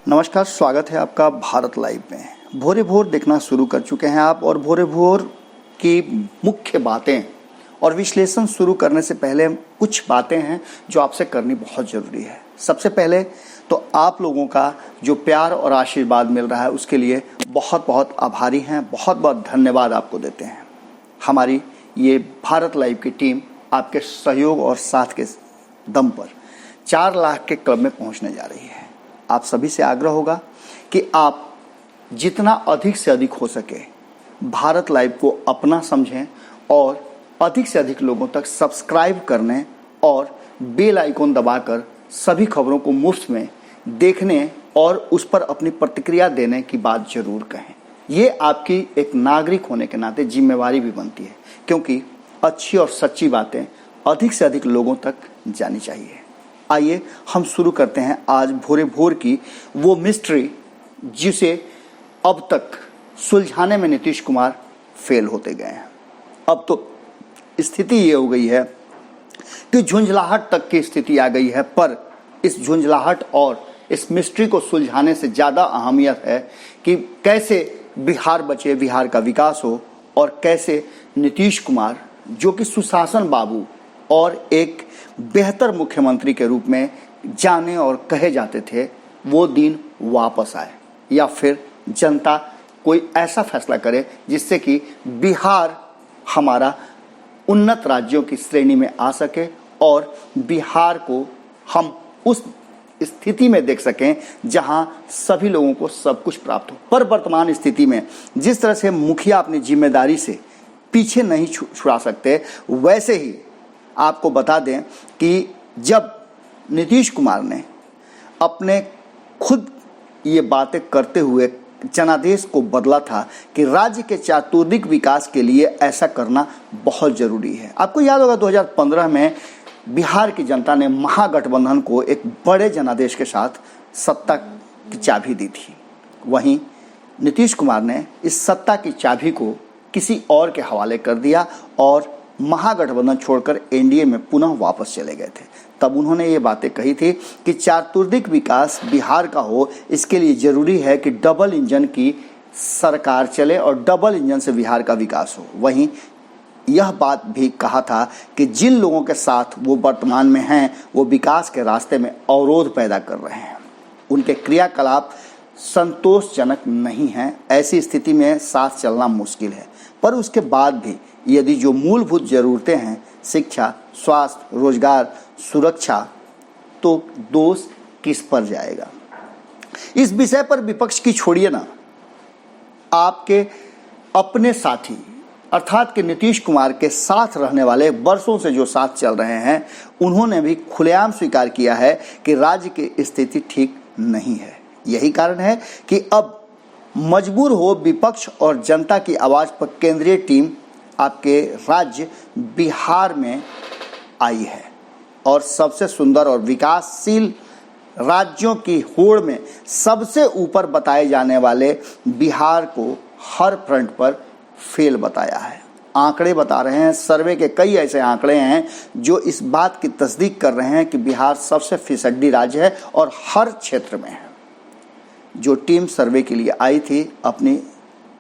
नमस्कार, स्वागत है आपका भारत लाइव में। भोरे भोर देखना शुरू कर चुके हैं आप, और भोरे भोर की मुख्य बातें और विश्लेषण शुरू करने से पहले कुछ बातें हैं जो आपसे करनी बहुत ज़रूरी है। सबसे पहले तो आप लोगों का जो प्यार और आशीर्वाद मिल रहा है उसके लिए बहुत बहुत आभारी हैं, बहुत बहुत धन्यवाद आपको देते हैं। हमारी ये भारत लाइव की टीम आपके सहयोग और साथ के दम पर 4 लाख के क्लब में पहुंचने जा रही है। आप सभी से आग्रह होगा कि आप जितना अधिक से अधिक हो सके भारत लाइव को अपना समझें और अधिक से अधिक लोगों तक सब्सक्राइब करने और बेल आइकॉन दबाकर सभी खबरों को मुफ्त में देखने और उस पर अपनी प्रतिक्रिया देने की बात जरूर कहें। ये आपकी एक नागरिक होने के नाते जिम्मेवारी भी बनती है, क्योंकि अच्छी और सच्ची बातें अधिक से अधिक लोगों तक जानी चाहिए। आइए हम शुरू करते हैं आज भोरे भोर की वो मिस्ट्री जिसे अब तक सुलझाने में नीतीश कुमार फेल होते गए हैं। अब तो स्थिति ये हो गई है कि झुंझलाहट तक की स्थिति आ गई है, पर इस झुंझलाहट और इस मिस्ट्री को सुलझाने से ज़्यादा अहमियत है कि कैसे बिहार बचे, बिहार का विकास हो, और कैसे नीतीश कुमार जो कि सुशासन बाबू और एक बेहतर मुख्यमंत्री के रूप में जाने और कहे जाते थे, वो दिन वापस आए, या फिर जनता कोई ऐसा फैसला करे जिससे कि बिहार हमारा उन्नत राज्यों की श्रेणी में आ सके और बिहार को हम उस स्थिति में देख सकें जहां सभी लोगों को सब कुछ प्राप्त हो। पर वर्तमान स्थिति में जिस तरह से मुखिया अपनी जिम्मेदारी से पीछे नहीं छुड़ा सकते, वैसे ही आपको बता दें कि जब नीतीश कुमार ने अपने खुद ये बातें करते हुए जनादेश को बदला था कि राज्य के चातुर्दिक विकास के लिए ऐसा करना बहुत ज़रूरी है। आपको याद होगा 2015 में बिहार की जनता ने महागठबंधन को एक बड़े जनादेश के साथ सत्ता की चाबी दी थी। वहीं नीतीश कुमार ने इस सत्ता की चाबी को किसी और के हवाले कर दिया और महागठबंधन छोड़कर एनडीए में पुनः वापस चले गए थे। तब उन्होंने ये बातें कही थी कि चातुर्दिक विकास बिहार का हो, इसके लिए ज़रूरी है कि डबल इंजन की सरकार चले और डबल इंजन से बिहार का विकास हो। वहीं यह बात भी कहा था कि जिन लोगों के साथ वो वर्तमान में हैं वो विकास के रास्ते में अवरोध पैदा कर रहे हैं, उनके क्रियाकलाप संतोषजनक नहीं हैं। ऐसी स्थिति में साथ चलना मुश्किल है। पर उसके बाद भी यदि जो मूलभूत ज़रूरतें हैं, शिक्षा, स्वास्थ्य, रोजगार, सुरक्षा, तो दोष किस पर जाएगा? इस विषय पर विपक्ष की छोड़िए ना, आपके अपने साथी अर्थात कि नीतीश कुमार के साथ रहने वाले, वर्षों से जो साथ चल रहे हैं, उन्होंने भी खुलेआम स्वीकार किया है कि राज्य की स्थिति ठीक नहीं है। यही कारण है कि अब मजबूर हो विपक्ष और जनता की आवाज़ पर केंद्रीय टीम आपके राज्य बिहार में आई है और सबसे सुंदर और विकासशील राज्यों की होड़ में सबसे ऊपर बताए जाने वाले बिहार को हर फ्रंट पर फेल बताया है। आंकड़े बता रहे हैं, सर्वे के कई ऐसे आंकड़े हैं जो इस बात की तस्दीक कर रहे हैं कि बिहार सबसे फिसड्डी राज्य है और हर क्षेत्र में है। जो टीम सर्वे के लिए आई थी अपनी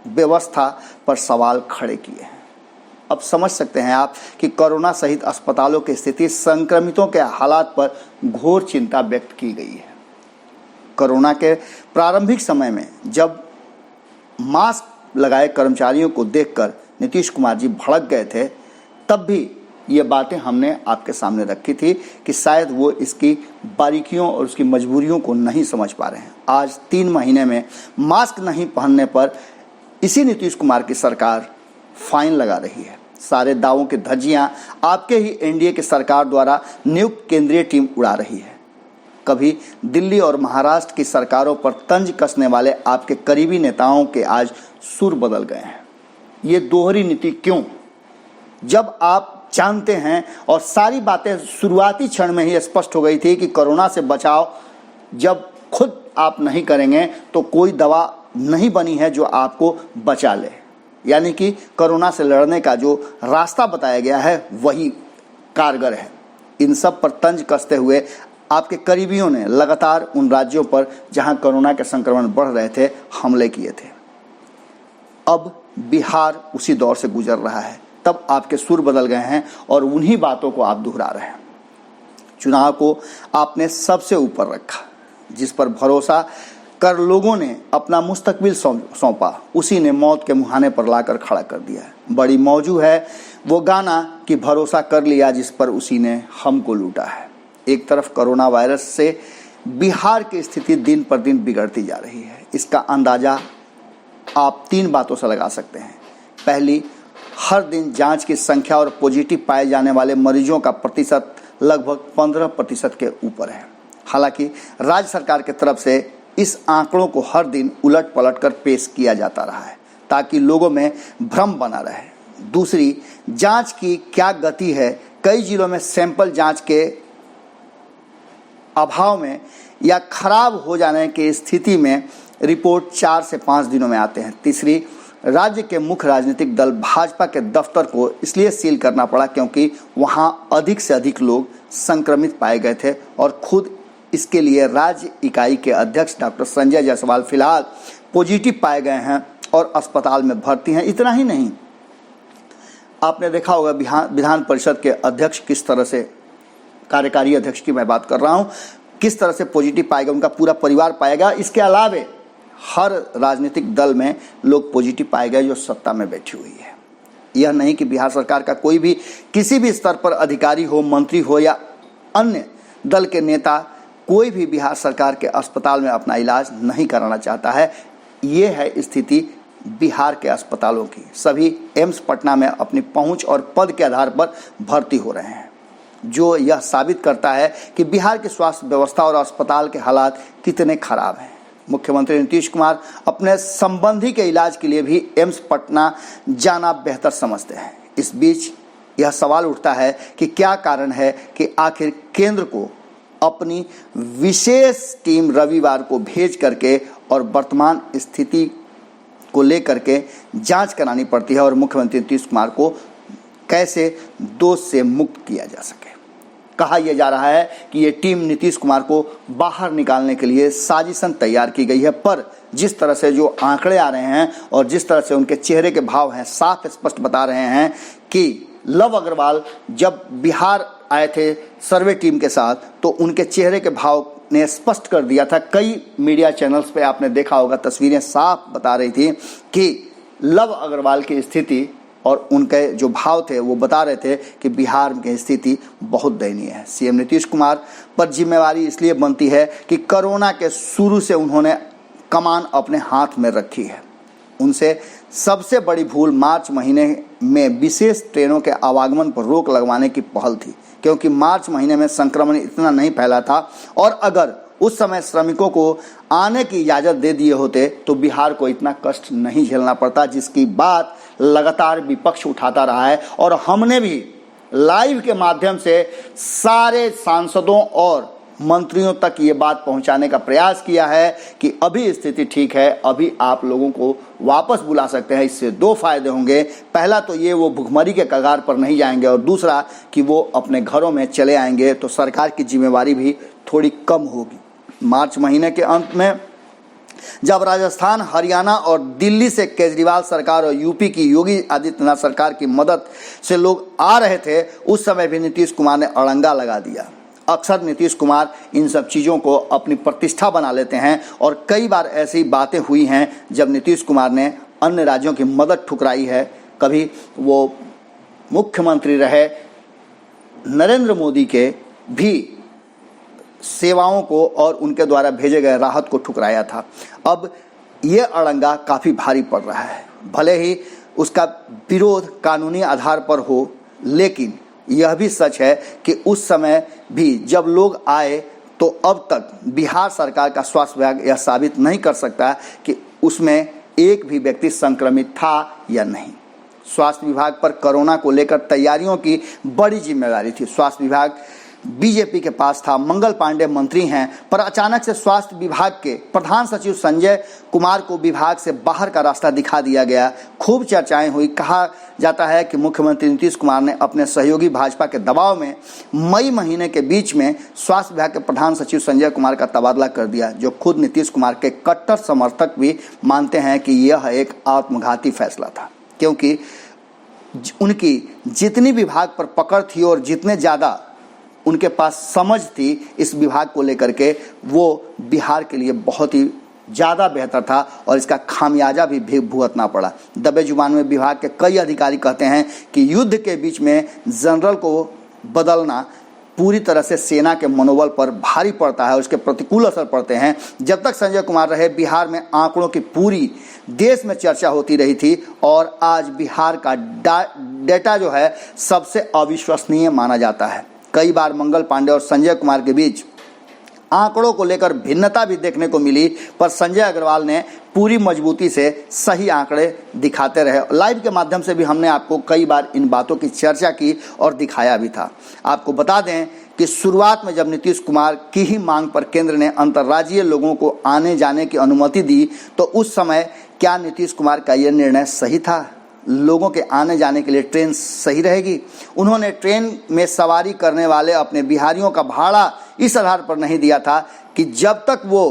व्यवस्था पर सवाल खड़े किए हैं। अब समझ सकते हैं आप कि कोरोना सहित अस्पतालों की स्थिति, संक्रमितों के हालात पर घोर चिंता व्यक्त की गई है। कोरोना के प्रारंभिक समय में जब मास्क लगाए कर्मचारियों को देखकर नीतीश कुमार जी भड़क गए थे, तब भी ये बातें हमने आपके सामने रखी थी कि शायद वो इसकी बारीकियों और उसकी मजबूरियों को नहीं समझ पा रहे हैं। आज 3 महीने में मास्क नहीं पहनने पर इसी नीतीश कुमार की सरकार फाइन लगा रही है। सारे दावों की धज्जियां आपके ही एनडीए की सरकार द्वारा नियुक्त केंद्रीय टीम उड़ा रही है। कभी दिल्ली और महाराष्ट्र की सरकारों पर तंज कसने वाले आपके करीबी नेताओं के आज सुर बदल गए हैं। ये दोहरी नीति क्यों? जब आप जानते हैं और सारी बातें शुरुआती क्षण में ही स्पष्ट हो गई थी कि कोरोना से बचाव जब खुद आप नहीं करेंगे तो कोई दवा नहीं बनी है जो आपको बचा ले। यानी कि कोरोना से लड़ने का जो रास्ता बताया गया है वही कारगर है। इन सब पर तंज कसते हुए आपके करीबियों ने लगातार उन राज्यों पर जहां कोरोना के संक्रमण बढ़ रहे थे हमले किए थे। अब बिहार उसी दौर से गुजर रहा है, तब आपके सुर बदल गए हैं और उन्हीं बातों को आप दोहरा रहे हैं। चुनाव को आपने सबसे ऊपर रखा, जिस पर भरोसा कर लोगों ने अपना मुस्तकबिल सौंपा, उसी ने मौत के मुहाने पर लाकर खड़ा कर दिया। बड़ी मौजू है वो गाना कि भरोसा कर लिया जिस पर उसी ने हमको लूटा है। एक तरफ कोरोना वायरस से बिहार की स्थिति दिन पर दिन बिगड़ती जा रही है। इसका अंदाजा आप 3 बातों से लगा सकते हैं। पहली, हर दिन जांच की संख्या और पॉजिटिव पाए जाने वाले मरीजों का प्रतिशत लगभग 15% के ऊपर है। हालांकि राज्य सरकार की तरफ से इस आंकड़ों को हर दिन उलट पलट कर पेश किया जाता रहा है ताकि लोगों में भ्रम बना रहे। दूसरी, जांच की क्या गति है। कई जिलों में सैंपल जांच के अभाव में या खराब हो जाने की स्थिति में रिपोर्ट 4 से 5 दिनों में आते हैं। तीसरी, राज्य के मुख्य राजनीतिक दल भाजपा के दफ्तर को इसलिए सील करना पड़ा क्योंकि वहां अधिक से अधिक लोग संक्रमित पाए गए थे और खुद इसके लिए राज्य इकाई के अध्यक्ष डॉक्टर संजय जायसवाल फिलहाल पॉजिटिव पाए गए हैं और अस्पताल में भर्ती हैं। इतना ही नहीं, आपने देखा होगा विधान परिषद के अध्यक्ष किस तरह से, कार्यकारी अध्यक्ष की मैं बात कर रहा हूं, किस तरह से पॉजिटिव पाएगा, उनका पूरा परिवार पाएगा। इसके अलावे हर राजनीतिक दल में लोग पॉजिटिव पाए गए जो सत्ता में बैठी हुई है। यह नहीं कि बिहार सरकार का कोई भी किसी भी स्तर पर अधिकारी हो, मंत्री हो या अन्य दल के नेता, कोई भी बिहार सरकार के अस्पताल में अपना इलाज नहीं कराना चाहता है। ये है स्थिति बिहार के अस्पतालों की। सभी एम्स पटना में अपनी पहुंच और पद के आधार पर भर्ती हो रहे हैं, जो यह साबित करता है कि बिहार की स्वास्थ्य व्यवस्था और अस्पताल के हालात कितने खराब हैं। मुख्यमंत्री नीतीश कुमार अपने संबंधी के इलाज के लिए भी एम्स पटना जाना बेहतर समझते हैं। इस बीच यह सवाल उठता है कि क्या कारण है कि आखिर केंद्र को अपनी विशेष टीम रविवार को भेज करके और वर्तमान स्थिति को लेकर के जांच करानी पड़ती है और मुख्यमंत्री नीतीश कुमार को कैसे दोष से मुक्त किया जा सके। कहा यह जा रहा है कि ये टीम नीतीश कुमार को बाहर निकालने के लिए साजिशन तैयार की गई है, पर जिस तरह से जो आंकड़े आ रहे हैं और जिस तरह से उनके चेहरे के भाव हैं, साफ स्पष्ट बता रहे हैं कि लव अग्रवाल जब बिहार आए थे सर्वे टीम के साथ, तो उनके चेहरे के भाव ने स्पष्ट कर दिया था। कई मीडिया चैनल्स पे आपने देखा होगा, तस्वीरें साफ बता रही थी कि लव अग्रवाल की स्थिति और उनके जो भाव थे वो बता रहे थे कि बिहार की स्थिति बहुत दयनीय है। सीएम नीतीश कुमार पर जिम्मेवारी इसलिए बनती है कि कोरोना के शुरू से उन्होंने कमान अपने हाथ में रखी है। उनसे सबसे बड़ी भूल मार्च महीने में विशेष ट्रेनों के आवागमन पर रोक लगवाने की पहल थी, क्योंकि मार्च महीने में संक्रमण इतना नहीं फैला था और अगर उस समय श्रमिकों को आने की इजाज़त दे दिए होते तो बिहार को इतना कष्ट नहीं झेलना पड़ता, जिसकी बात लगातार विपक्ष उठाता रहा है। और हमने भी लाइव के माध्यम से सारे सांसदों और मंत्रियों तक ये बात पहुंचाने का प्रयास किया है कि अभी स्थिति ठीक है, अभी आप लोगों को वापस बुला सकते हैं। इससे 2 फायदे होंगे। पहला तो ये, वो भुखमरी के कगार पर नहीं जाएंगे, और दूसरा कि वो अपने घरों में चले आएंगे, तो सरकार की जिम्मेवारी भी थोड़ी कम होगी। मार्च महीने के अंत में जब राजस्थान, हरियाणा और दिल्ली से केजरीवाल सरकार और यूपी की योगी आदित्यनाथ सरकार की मदद से लोग आ रहे थे, उस समय भी नीतीश कुमार ने अड़ंगा लगा दिया। अक्सर नीतीश कुमार इन सब चीज़ों को अपनी प्रतिष्ठा बना लेते हैं और कई बार ऐसी बातें हुई हैं जब नीतीश कुमार ने अन्य राज्यों की मदद ठुकराई है। कभी वो मुख्यमंत्री रहे नरेंद्र मोदी के भी सेवाओं को और उनके द्वारा भेजे गए राहत को ठुकराया था। अब ये अड़ंगा काफ़ी भारी पड़ रहा है। भले ही उसका विरोध कानूनी आधार पर हो, लेकिन यह भी सच है कि उस समय भी जब लोग आए तो अब तक बिहार सरकार का स्वास्थ्य विभाग यह साबित नहीं कर सकता कि उसमें एक भी व्यक्ति संक्रमित था या नहीं। स्वास्थ्य विभाग पर कोरोना को लेकर तैयारियों की बड़ी जिम्मेदारी थी। स्वास्थ्य विभाग बीजेपी के पास था। मंगल पांडे मंत्री हैं, पर अचानक से स्वास्थ्य विभाग के प्रधान सचिव संजय कुमार को विभाग से बाहर का रास्ता दिखा दिया गया। खूब चर्चाएं हुई। कहा जाता है कि मुख्यमंत्री नीतीश कुमार ने अपने सहयोगी भाजपा के दबाव में मई महीने के बीच में स्वास्थ्य विभाग के प्रधान सचिव संजय कुमार का तबादला कर दिया, जो खुद नीतीश कुमार के कट्टर समर्थक भी मानते हैं कि यह एक आत्मघाती फैसला था, क्योंकि उनकी जितनी विभाग पर पकड़ थी और जितने ज़्यादा उनके पास समझ थी इस विभाग को लेकर के, वो बिहार के लिए बहुत ही ज़्यादा बेहतर था और इसका खामियाजा भी भुगतना पड़ा। दबे जुबान में विभाग के कई अधिकारी कहते हैं कि युद्ध के बीच में जनरल को बदलना पूरी तरह से सेना के मनोबल पर भारी पड़ता है, उसके प्रतिकूल असर पड़ते हैं। जब तक संजय कुमार रहे, बिहार में आंकड़ों की पूरी देश में चर्चा होती रही थी और आज बिहार का डेटा जो है सबसे अविश्वसनीय माना जाता है। कई बार मंगल पांडे और संजय कुमार के बीच आंकड़ों को लेकर भिन्नता भी देखने को मिली, पर संजय अग्रवाल ने पूरी मजबूती से सही आंकड़े दिखाते रहे। लाइव के माध्यम से भी हमने आपको कई बार इन बातों की चर्चा की और दिखाया भी था। आपको बता दें कि शुरुआत में जब नीतीश कुमार की ही मांग पर केंद्र ने अंतर्राज्यीय लोगों को आने जाने की अनुमति दी, तो उस समय क्या नीतीश कुमार का यह निर्णय सही था? लोगों के आने जाने के लिए ट्रेन सही रहेगी? उन्होंने ट्रेन में सवारी करने वाले अपने बिहारियों का भाड़ा इस आधार पर नहीं दिया था कि जब तक वो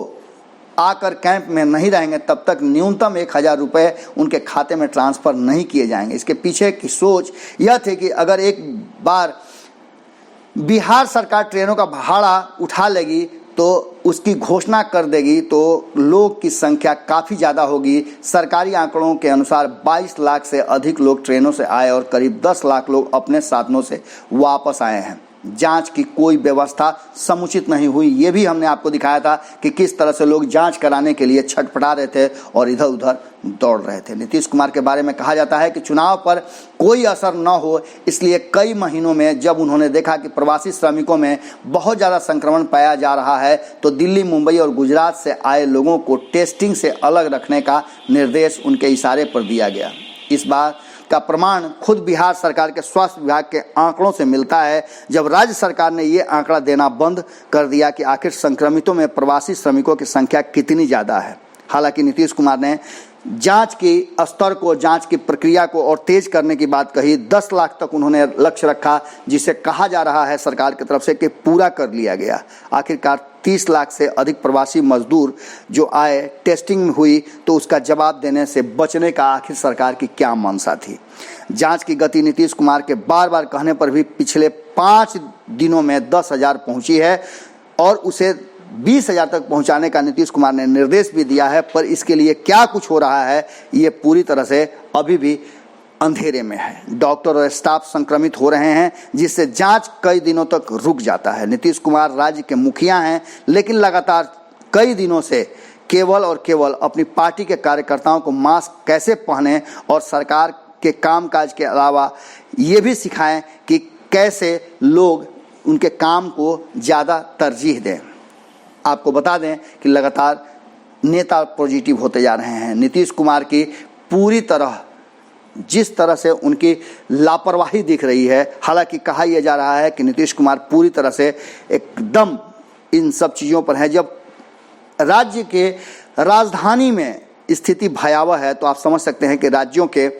आकर कैंप में नहीं रहेंगे तब तक न्यूनतम 1000 रुपये उनके खाते में ट्रांसफ़र नहीं किए जाएंगे। इसके पीछे की सोच यह थी कि अगर एक बार बिहार सरकार ट्रेनों का भाड़ा उठा लेगी तो उसकी घोषणा कर देगी तो लोग की संख्या काफ़ी ज़्यादा होगी। सरकारी आंकड़ों के अनुसार 22 लाख से अधिक लोग ट्रेनों से आए और करीब 10 लाख लोग अपने साधनों से वापस आए हैं। जांच की कोई व्यवस्था समुचित नहीं हुई। ये भी हमने आपको दिखाया था कि किस तरह से लोग जांच कराने के लिए छटपटा रहे थे और इधर उधर दौड़ रहे थे। नीतीश कुमार के बारे में कहा जाता है कि चुनाव पर कोई असर न हो, इसलिए कई महीनों में जब उन्होंने देखा कि प्रवासी श्रमिकों में बहुत ज़्यादा संक्रमण पाया जा रहा है, तो दिल्ली, मुंबई और गुजरात से आए लोगों को टेस्टिंग से अलग रखने का निर्देश उनके इशारे पर दिया गया। इस बार का प्रमाण खुद बिहार सरकार के स्वास्थ्य विभाग के आंकड़ों से मिलता है, जब राज्य सरकार ने ये आंकड़ा देना बंद कर दिया कि आखिर संक्रमितों में प्रवासी श्रमिकों की संख्या कितनी ज़्यादा है। हालांकि नीतीश कुमार ने जांच के स्तर को, जांच की प्रक्रिया को और तेज करने की बात कही। 10 लाख तक उन्होंने लक्ष्य रखा, जिसे कहा जा रहा है सरकार की तरफ से कि पूरा कर लिया गया। आखिरकार 30 लाख से अधिक प्रवासी मजदूर जो आए, टेस्टिंग हुई, तो उसका जवाब देने से बचने का आखिर सरकार की क्या मंशा थी? जांच की गति नीतीश कुमार के बार बार कहने पर भी पिछले 5 दिनों में 10,000 पहुंची है और उसे 20,000 तक पहुंचाने का नीतीश कुमार ने निर्देश भी दिया है। पर इसके लिए क्या कुछ हो रहा है, ये पूरी तरह से अभी भी अंधेरे में है। डॉक्टर और स्टाफ संक्रमित हो रहे हैं, जिससे जांच कई दिनों तक रुक जाता है। नीतीश कुमार राज्य के मुखिया हैं, लेकिन लगातार कई दिनों से केवल और केवल अपनी पार्टी के कार्यकर्ताओं को मास्क कैसे पहने और सरकार के कामकाज के अलावा ये भी सिखाएं कि कैसे लोग उनके काम को ज़्यादा तरजीह दें। आपको बता दें कि लगातार नेता पॉजिटिव होते जा रहे हैं। नीतीश कुमार की पूरी तरह जिस तरह से उनकी लापरवाही दिख रही है, हालांकि कहा यह जा रहा है कि नीतीश कुमार पूरी तरह से एकदम इन सब चीज़ों पर है। जब राज्य के राजधानी में स्थिति भयावह है तो आप समझ सकते हैं कि राज्यों के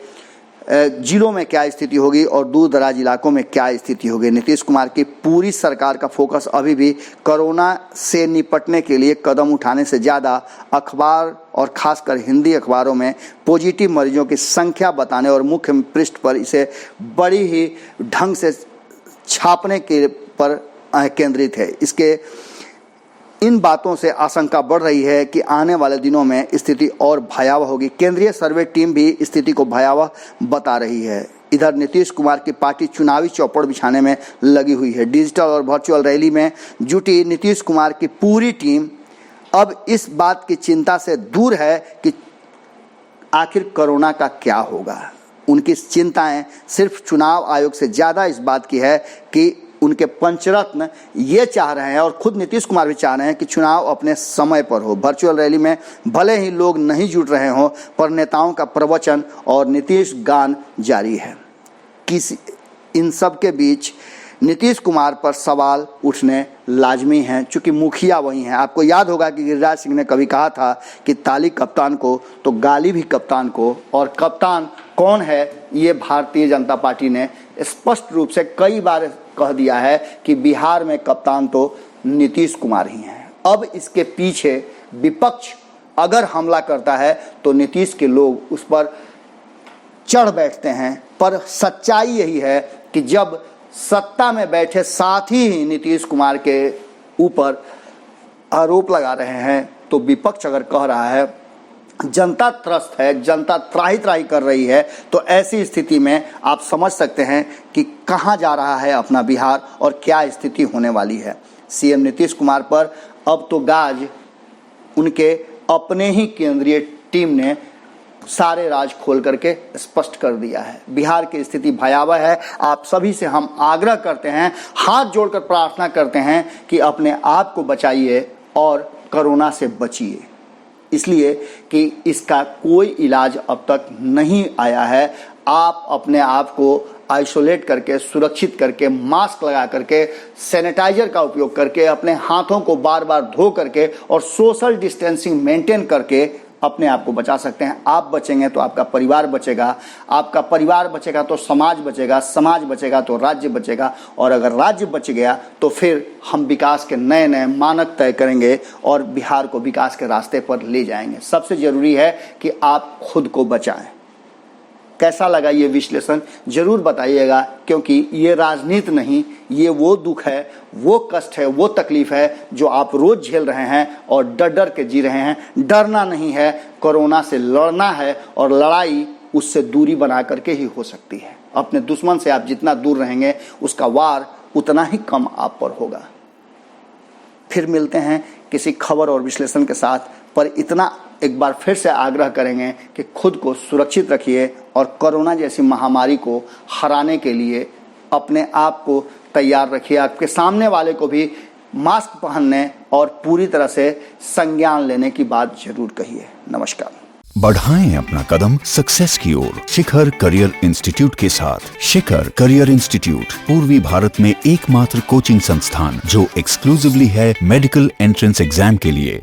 जिलों में क्या स्थिति होगी और दूर दराज इलाकों में क्या स्थिति होगी। नीतीश कुमार की पूरी सरकार का फोकस अभी भी कोरोना से निपटने के लिए कदम उठाने से ज़्यादा अखबार और खासकर हिंदी अखबारों में पॉजिटिव मरीजों की संख्या बताने और मुख्य पृष्ठ पर इसे बड़ी ही ढंग से छापने के पर केंद्रित है। इसके इन बातों से आशंका बढ़ रही है कि आने वाले दिनों में स्थिति और भयावह होगी। केंद्रीय सर्वे टीम भी स्थिति को भयावह बता रही है। इधर नीतीश कुमार की पार्टी चुनावी चौपड़ बिछाने में लगी हुई है। डिजिटल और वर्चुअल रैली में जुटी नीतीश कुमार की पूरी टीम अब इस बात की चिंता से दूर है कि आखिर कोरोना का क्या होगा। उनकी चिंताएं सिर्फ चुनाव आयोग से ज़्यादा इस बात की है कि उनके पंचरत्न ये चाह रहे हैं और खुद नीतीश कुमार भी चाह रहे हैं कि चुनाव अपने समय पर हो। वर्चुअल रैली में भले ही लोग नहीं जुट रहे हों, पर नेताओं का प्रवचन और नीतीश गान जारी है। इन सब के बीच नीतीश कुमार पर सवाल उठने लाजमी हैं, चूंकि मुखिया वही हैं। आपको याद होगा कि गिरिराज सिंह ने कभी कहा था कि ताली कप्तान को तो गाली भी कप्तान को, और कप्तान कौन है ये भारतीय जनता पार्टी ने स्पष्ट रूप से कई बार कह दिया है कि बिहार में कप्तान तो नीतीश कुमार ही हैं। अब इसके पीछे विपक्ष अगर हमला करता है तो नीतीश के लोग उस पर चढ़ बैठते हैं, पर सच्चाई यही है कि जब सत्ता में बैठे साथी ही नीतीश कुमार के ऊपर आरोप लगा रहे हैं तो विपक्ष अगर कह रहा है जनता त्रस्त है, जनता त्राही त्राही कर रही है, तो ऐसी स्थिति में आप समझ सकते हैं कि कहां जा रहा है अपना बिहार और क्या स्थिति होने वाली है। सीएम नीतीश कुमार पर अब तो गाज उनके अपने ही केंद्रीय टीम ने सारे राज खोल करके स्पष्ट कर दिया है। बिहार की स्थिति भयावह है। आप सभी से हम आग्रह करते हैं, हाथ जोड़कर प्रार्थना करते हैं कि अपने आप को बचाइए और कोरोना से बचिए, इसलिए कि इसका कोई इलाज अब तक नहीं आया है। आप अपने आप को आइसोलेट करके, सुरक्षित करके, मास्क लगा करके, सैनिटाइजर का उपयोग करके, अपने हाथों को बार बार धो करके और सोशल डिस्टेंसिंग मेंटेन करके अपने आप को बचा सकते हैं। आप बचेंगे तो आपका परिवार बचेगा, आपका परिवार बचेगा तो समाज बचेगा, समाज बचेगा तो राज्य बचेगा, और अगर राज्य बच गया तो फिर हम विकास के नए नए मानक तय करेंगे और बिहार को विकास के रास्ते पर ले जाएंगे। सबसे जरूरी है कि आप खुद को बचाएं। कैसा लगा ये विश्लेषण जरूर बताइएगा, क्योंकि ये राजनीति नहीं, ये वो दुख है, वो कष्ट है, वो तकलीफ है जो आप रोज झेल रहे हैं और डर डर के जी रहे हैं। डरना नहीं है, कोरोना से लड़ना है, और लड़ाई उससे दूरी बना करके ही हो सकती है। अपने दुश्मन से आप जितना दूर रहेंगे उसका वार उतना ही कम आप पर होगा। फिर मिलते हैं किसी खबर और विश्लेषण के साथ, पर इतना एक बार फिर से आग्रह करेंगे कि खुद को सुरक्षित रखिए और कोरोना जैसी महामारी को हराने के लिए अपने आप को तैयार रखिए। आपके सामने वाले को भी मास्क पहनने और पूरी तरह से संज्ञान लेने की बात जरूर कहिए। नमस्कार। बढ़ाएं अपना कदम सक्सेस की ओर शिखर करियर इंस्टीट्यूट के साथ। शिखर करियर इंस्टीट्यूट पूर्वी भारत में एकमात्र कोचिंग संस्थान जो एक्सक्लूसिवली है मेडिकल एंट्रेंस एग्जाम के लिए।